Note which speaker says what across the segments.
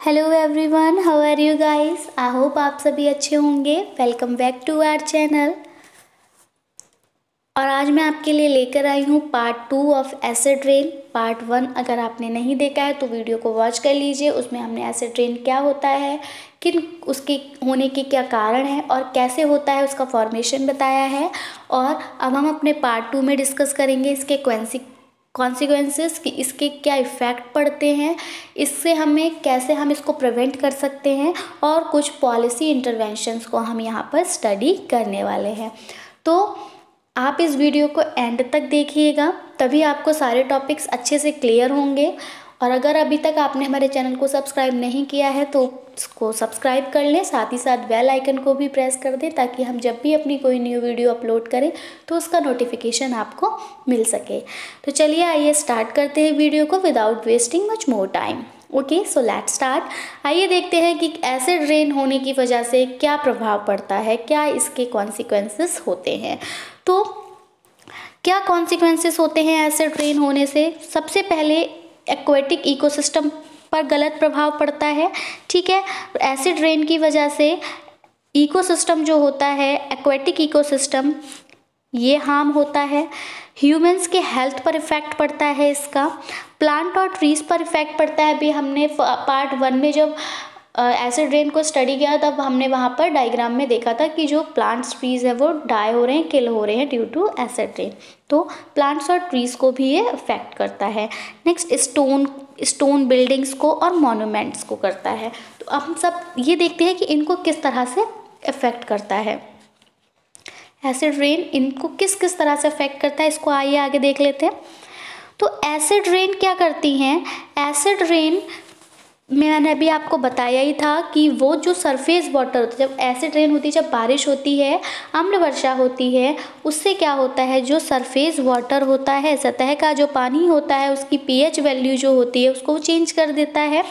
Speaker 1: Hello everyone, how are you guys. I hope आप सभी अच्छे होंगे। Welcome back to our channel. और आज मैं आपके लिए लेकर आई हूँ part 2 of acid rain. Part 1 अगर आपने नहीं देखा है तो वीडियो को वॉच कर लीजिए। उसमें हमने एसिड रेन क्या होता है, किन उसके होने के क्या कारण है और कैसे होता है उसका फॉर्मेशन बताया है। और अब हम अपने पार्ट 2 में डिस्कस करेंगे इसके कॉन्सिक्वेंसेस कि इसके क्या इफ़ेक्ट पड़ते हैं, इससे हमें कैसे हम इसको प्रिवेंट कर सकते हैं, और कुछ पॉलिसी इंटरवेंशंस को हम यहाँ पर स्टडी करने वाले हैं। तो आप इस वीडियो को एंड तक देखिएगा, तभी आपको सारे टॉपिक्स अच्छे से क्लियर होंगे। और अगर अभी तक आपने हमारे चैनल को सब्सक्राइब नहीं किया है तो इसको सब्सक्राइब कर लें, साथ ही साथ बेल आइकन को भी प्रेस कर दें ताकि हम जब भी अपनी कोई न्यू वीडियो अपलोड करें तो उसका नोटिफिकेशन आपको मिल सके। तो चलिए आइए स्टार्ट करते हैं वीडियो को without wasting much more time. Okay, so let's start. आइए देखते हैं कि एसिड रेन होने की वजह से क्या प्रभाव पड़ता है, क्या इसके कॉन्सिक्वेंसेस होते हैं। तो क्या कॉन्सिक्वेंसेस होते हैं एसिड रेन होने से। सबसे पहले एक्वेटिक इकोसिस्टम पर गलत प्रभाव पड़ता है। ठीक है, एसिड रेन की वजह से इकोसिस्टम जो होता है, एक्वेटिक इकोसिस्टम, ये हार्म होता है। ह्यूमंस के हेल्थ पर इफ़ेक्ट पड़ता है इसका। प्लांट और ट्रीज़ पर इफ़ेक्ट पड़ता है। अभी हमने पार्ट 1 में जब एसिड रेन को स्टडी किया तब हमने वहाँ पर डायग्राम में देखा था कि जो प्लांट्स ट्रीज़ है वो डाई हो रहे हैं, किल हो रहे हैं ड्यू टू एसिड रेन। तो प्लांट्स और ट्रीज़ को भी ये अफेक्ट करता है। नेक्स्ट स्टोन बिल्डिंग्स को और मॉन्यूमेंट्स को करता है। तो अब हम सब ये देखते हैं कि इनको किस तरह से अफेक्ट करता है एसिड रेन, इनको किस किस तरह से अफेक्ट करता है, इसको आइए आगे देख लेते हैं। तो एसिड रेन क्या करती हैं। एसिड रेन मैंने अभी आपको बताया ही था कि वो जो सरफेस वाटर होता है, जब एसिड रेन होती है, जब बारिश होती है, अम्ल वर्षा होती है, उससे क्या होता है, जो सरफेस वाटर होता है, सतह का जो पानी होता है, उसकी पीएच वैल्यू जो होती है उसको चेंज कर देता है।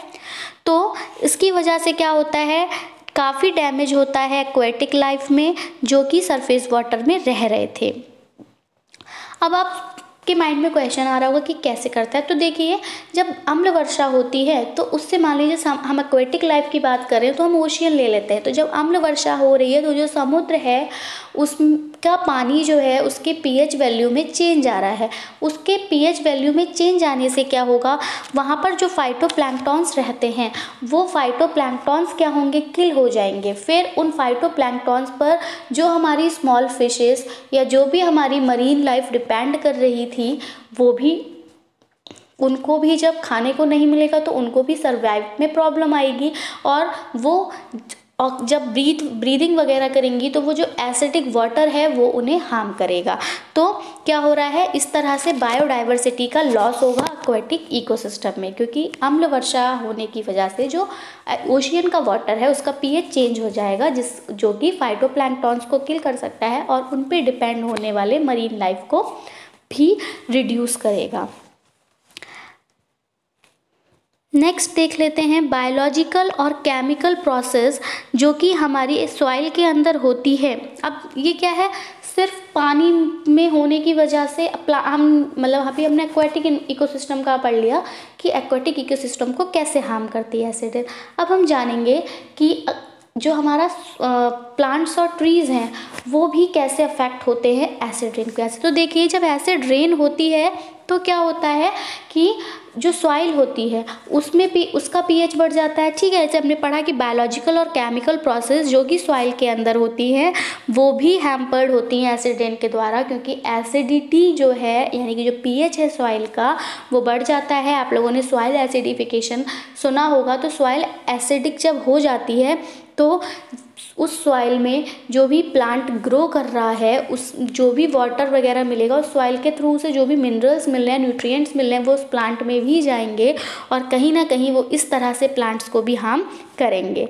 Speaker 1: तो इसकी वजह से क्या होता है, काफ़ी डैमेज होता है एक्वेटिक लाइफ में जो कि सरफेस वाटर में रह रहे थे। अब आपके माइंड में क्वेश्चन आ रहा होगा कि कैसे करता है। तो देखिए, जब अम्ल वर्षा होती है तो उससे मान लीजिए हम एक्वेटिक लाइफ की बात करें तो हम ओशियन ले लेते हैं। तो जब अम्ल वर्षा हो रही है तो जो समुद्र है उसका पानी जो है उसके पीएच वैल्यू में चेंज आ रहा है। उसके पीएच वैल्यू में चेंज आने से क्या होगा, वहाँ पर जो फाइटोप्लैंक्टॉन्स रहते हैं वो फाइटोप्लैंक्टॉन्स क्या होंगे, किल हो जाएंगे। फिर उन फाइटोप्लैंक्टॉन्स पर जो हमारी स्मॉल फिशेस या जो भी हमारी मरीन लाइफ डिपेंड कर रही थी वो भी, उनको भी जब खाने को नहीं मिलेगा तो उनको भी सर्वाइव में प्रॉब्लम आएगी। और जब ब्रीदिंग वगैरह करेंगी तो वो जो एसिडिक वाटर है वो उन्हें हार्म करेगा। तो क्या हो रहा है, इस तरह से बायोडाइवर्सिटी का लॉस होगा एक्वेटिक इकोसिस्टम में, क्योंकि अम्ल वर्षा होने की वजह से जो ओशियन का वाटर है उसका पीएच चेंज हो जाएगा, जो कि फाइटोप्लैंक्टॉन्स को किल कर सकता है और उन पर डिपेंड होने वाले मरीन लाइफ को भी रिड्यूस करेगा। नेक्स्ट देख लेते हैं बायोलॉजिकल और केमिकल प्रोसेस जो कि हमारी सॉइल के अंदर होती है। अब ये क्या है, सिर्फ पानी में होने की वजह से हम मतलब अभी हमने एक्वेटिक इकोसिस्टम का पढ़ लिया कि एक्वेटिक इकोसिस्टम को कैसे हार्म करती है एसिड रेन। अब हम जानेंगे कि जो हमारा प्लांट्स और ट्रीज़ हैं वो भी कैसे अफेक्ट होते हैं एसिड रेन की वजह से। तो देखिए, जब एसिड रेन होती है तो क्या होता है कि जो सॉइल होती है उसमें भी उसका पीएच बढ़ जाता है। ठीक है, जैसे हमने पढ़ा कि बायोलॉजिकल और केमिकल प्रोसेस जो कि सॉइल के अंदर होती हैं वो भी हैम्पर्ड होती हैं एसिड रेन के द्वारा, क्योंकि एसिडिटी जो है यानी कि जो पीएच है सॉइल का वो बढ़ जाता है। आप लोगों ने सॉइल एसिडिफिकेशन सुना होगा। तो सॉइल एसिडिक जब हो जाती है तो उस सॉइल में जो भी प्लांट ग्रो कर रहा है, उस जो भी वाटर वगैरह मिलेगा उस सॉइल के थ्रू से, जो भी मिनरल्स मिल रहे हैं, न्यूट्रिएंट्स मिल रहे हैं, वो उस प्लांट में भी जाएंगे और कहीं ना कहीं वो इस तरह से प्लांट्स को भी हार्म करेंगे।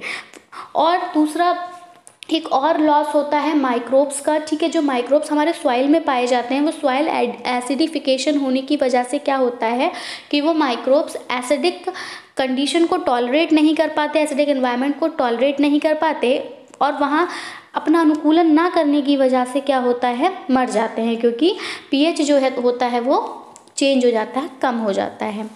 Speaker 1: और दूसरा एक और लॉस होता है माइक्रोब्स का। ठीक है, जो माइक्रोब्स हमारे सॉइल में पाए जाते हैं वो सॉइल एसिडिफिकेशन होने की वजह से क्या होता है कि वो माइक्रोब्स एसिडिक कंडीशन को टॉलरेट नहीं कर पाते, एसिडिक एनवायरनमेंट को टॉलरेट नहीं कर पाते और वहाँ अपना अनुकूलन ना करने की वजह से क्या होता है, मर जाते हैं, क्योंकि पीएच जो है होता है वो चेंज हो जाता है, कम हो जाता है।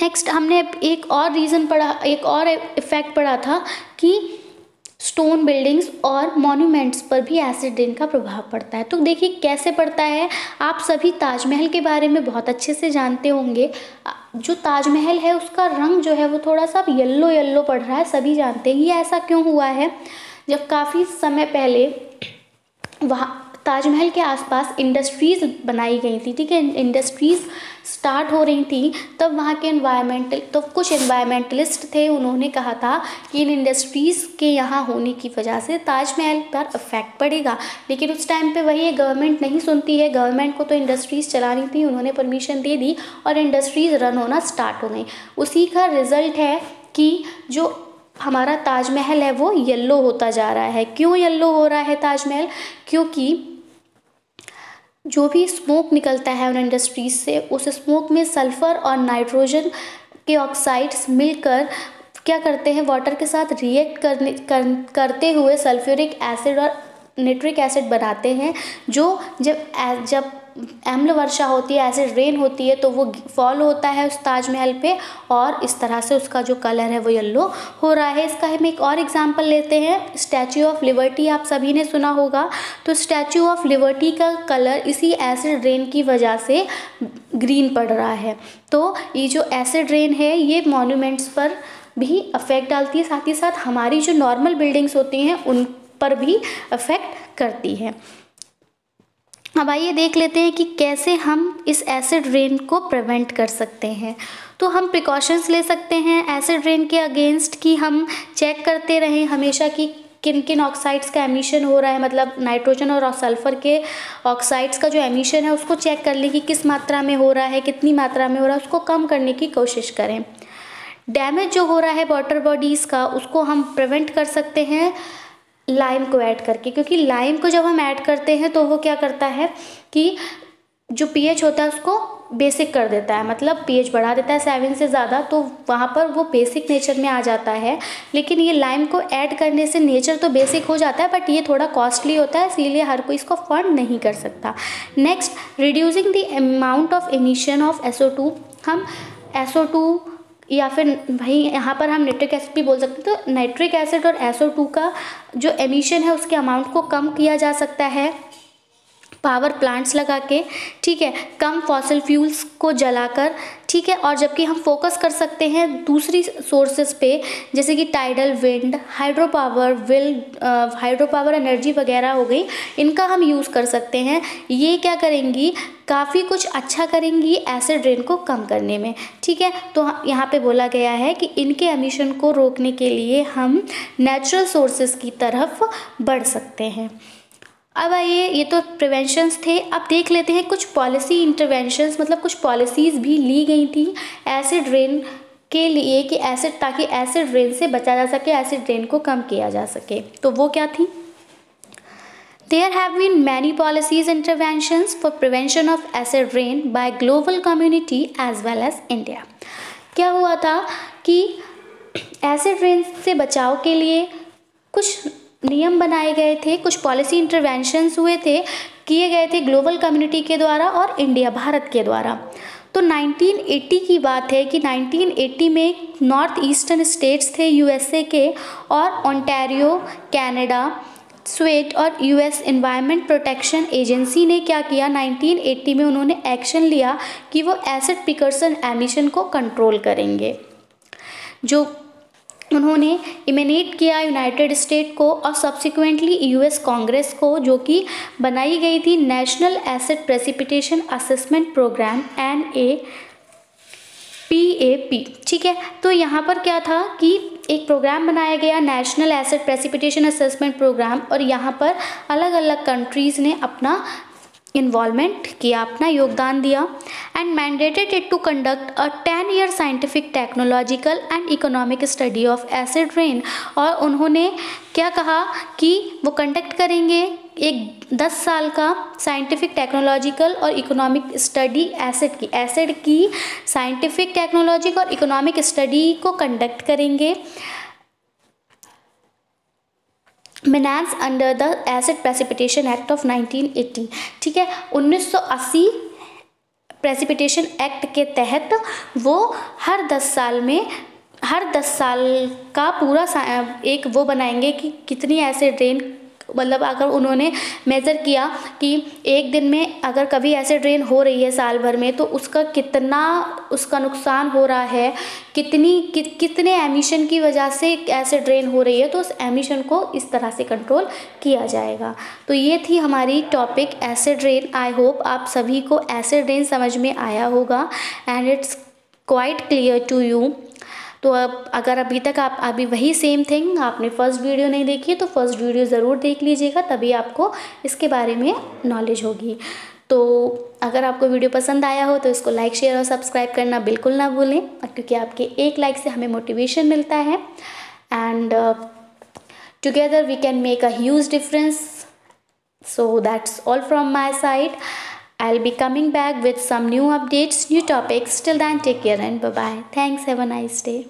Speaker 1: नेक्स्ट हमने एक और रीज़न पढ़ा, एक और इफेक्ट पढ़ा था कि स्टोन बिल्डिंग्स और मॉन्यूमेंट्स पर भी एसिड रेन का प्रभाव पड़ता है। तो देखिए कैसे पड़ता है, आप सभी ताजमहल के बारे में बहुत अच्छे से जानते होंगे। जो ताजमहल है उसका रंग जो है वो थोड़ा सा येलो येलो पड़ रहा है, सभी जानते हैं। ये ऐसा क्यों हुआ है? जब काफ़ी समय पहले वहाँ ताजमहल के आसपास इंडस्ट्रीज़ बनाई गई थी, ठीक है, इंडस्ट्रीज़ स्टार्ट हो रही थी, तब वहाँ के तो कुछ एनवायरमेंटलिस्ट थे, उन्होंने कहा था कि इन इंडस्ट्रीज़ के यहाँ होने की वजह से ताजमहल पर इफेक्ट पड़ेगा। लेकिन उस टाइम पे वही गवर्नमेंट नहीं सुनती है, गवर्नमेंट को तो इंडस्ट्रीज़ चलानी थी, उन्होंने परमिशन दे दी और इंडस्ट्रीज़ रन होना स्टार्ट हो गई। उसी का रिज़ल्ट है कि जो हमारा ताजमहल है वो येलो होता जा रहा है। क्यों येलो हो रहा है ताजमहल? क्योंकि जो भी स्मोक निकलता है उन इंडस्ट्रीज से, उस स्मोक में सल्फ़र और नाइट्रोजन के ऑक्साइड्स मिलकर क्या करते हैं, वाटर के साथ रिएक्ट करते हुए सल्फ्यूरिक एसिड और नाइट्रिक एसिड बनाते हैं, जो जब अम्ल वर्षा होती है, एसिड रेन होती है, तो वो फॉल होता है उस ताजमहल पे और इस तरह से उसका जो कलर है वो येलो हो रहा है। इसका हम एक और एग्जांपल लेते हैं, स्टैचू ऑफ लिबर्टी आप सभी ने सुना होगा। तो स्टैचू ऑफ लिबर्टी का कलर इसी एसिड रेन की वजह से ग्रीन पड़ रहा है। तो ये जो एसिड रेन है ये मॉन्यूमेंट्स पर भी अफेक्ट डालती है, साथ ही साथ हमारी जो नॉर्मल बिल्डिंग्स होती हैं उन पर भी अफेक्ट करती है। अब आइए देख लेते हैं कि कैसे हम इस एसिड रेन को प्रिवेंट कर सकते हैं। तो हम प्रिकॉशंस ले सकते हैं एसिड रेन के अगेंस्ट, कि हम चेक करते रहें हमेशा कि किन किन ऑक्साइड्स का एमिशन हो रहा है, मतलब नाइट्रोजन और सल्फ़र के ऑक्साइड्स का जो एमिशन है उसको चेक कर लें कि किस मात्रा में हो रहा है, कितनी मात्रा में हो रहा है, उसको कम करने की कोशिश करें। डैमेज जो हो रहा है वाटर बॉडीज़ का उसको हम प्रिवेंट कर सकते हैं लाइम को ऐड करके, क्योंकि लाइम को जब हम ऐड करते हैं तो वो क्या करता है कि जो पीएच होता है उसको बेसिक कर देता है, मतलब पीएच बढ़ा देता है 7 से ज़्यादा, तो वहाँ पर वो बेसिक नेचर में आ जाता है। लेकिन ये लाइम को ऐड करने से नेचर तो बेसिक हो जाता है, बट ये थोड़ा कॉस्टली होता है, इसीलिए हर कोई इसको अफोर्ड नहीं कर सकता। Next, reducing the amount of emission of SO2। हम SO2 या फिर भाई यहाँ पर हम नाइट्रिक एसिड भी बोल सकते हैं, तो नाइट्रिक एसिड और SO2 का जो एमिशन है उसके अमाउंट को कम किया जा सकता है पावर प्लांट्स लगा के, ठीक है, कम फॉसिल फ्यूल्स को जलाकर, ठीक है। और जबकि हम फोकस कर सकते हैं दूसरी सोर्सेज पे, जैसे कि tidal wind, hydro power energy वगैरह हो गई, इनका हम यूज़ कर सकते हैं। ये क्या करेंगी, काफ़ी कुछ अच्छा करेंगी एसिड रेन को कम करने में, ठीक है। तो यहाँ पे बोला गया है कि इनके एमिशन को रोकने के लिए हम नेचुरल सोर्सेज की तरफ बढ़ सकते हैं। अब आइए, ये तो प्रिवेंशंस थे, अब देख लेते हैं कुछ पॉलिसी इंटरवेंशंस, मतलब कुछ पॉलिसीज़ भी ली गई थी एसिड रेन के लिए कि ताकि एसिड रेन से बचा जा सके, एसिड रेन को कम किया जा सके। तो वो क्या थी? There have been many policies interventions for prevention of acid rain by global community as well as India. क्या हुआ था कि एसिड रेन से बचाव के लिए कुछ नियम बनाए गए थे, कुछ पॉलिसी इंटरवेंशंस किए गए थे ग्लोबल कम्युनिटी के द्वारा और इंडिया, भारत के द्वारा। तो 1980 की बात है कि 1980 में नॉर्थ ईस्टर्न स्टेट्स थे USA के, और ओंटारियो, कनाडा, स्वीडन और US एनवायरनमेंट प्रोटेक्शन एजेंसी ने क्या किया, 1980 में उन्होंने एक्शन लिया कि वो एसिड प्रिकर्सन एमिशन को कंट्रोल करेंगे। जो उन्होंने इमिनेट किया यूनाइटेड स्टेट को और सब्सिक्वेंटली US कांग्रेस को, जो कि बनाई गई थी national acid precipitation assessment program NAPAP, ठीक है। तो यहाँ पर क्या था कि एक प्रोग्राम बनाया गया national acid precipitation assessment program, और यहाँ पर अलग अलग कंट्रीज़ ने अपना इन्वॉल्वमेंट किया, अपना योगदान दिया, and mandated it to conduct a 10-year scientific technological and economic study of acid rain. और उन्होंने क्या कहा कि वो कंडक्ट करेंगे एक 10 साल का साइंटिफिक टेक्नोलॉजिकल और इकोनॉमिक स्टडी एसिड की साइंटिफिक टेक्नोलॉजिक और इकोनॉमिक स्टडी को कंडक्ट करेंगे मेनान्स under the acid precipitation act of 1980, ठीक है। 1980 प्रेसिपिटेशन एक्ट के तहत वो हर 10 साल का पूरा एक वो बनाएंगे कि कितनी एसिड रेन, मतलब अगर उन्होंने मेज़र किया कि एक दिन में अगर कभी एसिड रेन हो रही है साल भर में, तो उसका कितना उसका नुकसान हो रहा है, कितने एमिशन की वजह से एसिड रेन हो रही है, तो उस एमिशन को इस तरह से कंट्रोल किया जाएगा। तो ये थी हमारी topic acid rain. I hope आप सभी को एसिड रेन समझ में आया होगा and it's quite clear to you. तो अब अगर अभी तक आप अभी वही सेम थिंग आपने फर्स्ट वीडियो नहीं देखी तो फर्स्ट वीडियो ज़रूर देख लीजिएगा, तभी आपको इसके बारे में नॉलेज होगी। तो अगर आपको वीडियो पसंद आया हो तो इसको लाइक शेयर और सब्सक्राइब करना बिल्कुल ना भूलें, क्योंकि आपके एक लाइक से हमें मोटिवेशन मिलता है and together we can make a huge difference. So that's all from my side. I'll be coming back with some new updates, new topics. Till then, take care and bye-bye. Thanks. Have a nice day.